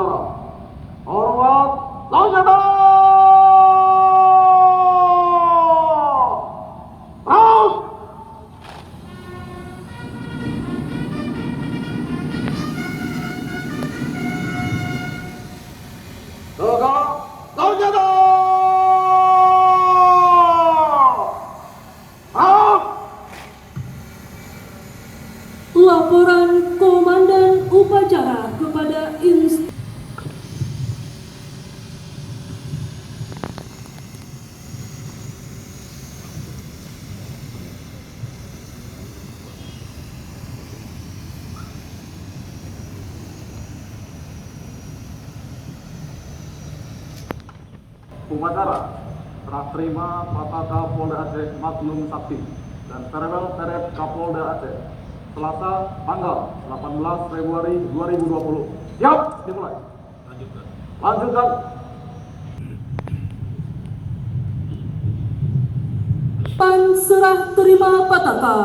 upacara. Hormat, senjata! Terus! Tegak, senjata! Terus! Laporan Komandan Upacara kepada Upacara serah terima Pataka Polda Aceh Magnum Sakti dan Serewel Serep Kapolda Aceh Selasa tanggal 18 Februari 2020. Siap, dimulai. Lanjutkan. Pan serah terima Pataka.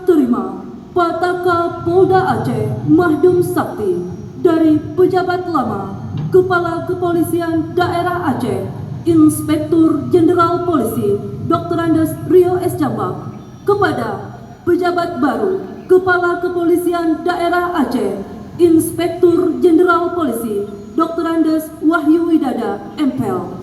Terima Pataka Polda Aceh Mahdum Sakti dari pejabat lama Kepala Kepolisian Daerah Aceh Inspektur Jenderal Polisi Dr. Andes Rio S. Jambak kepada pejabat baru Kepala Kepolisian Daerah Aceh Inspektur Jenderal Polisi Dr. Andes Wahyu Widada MPhil.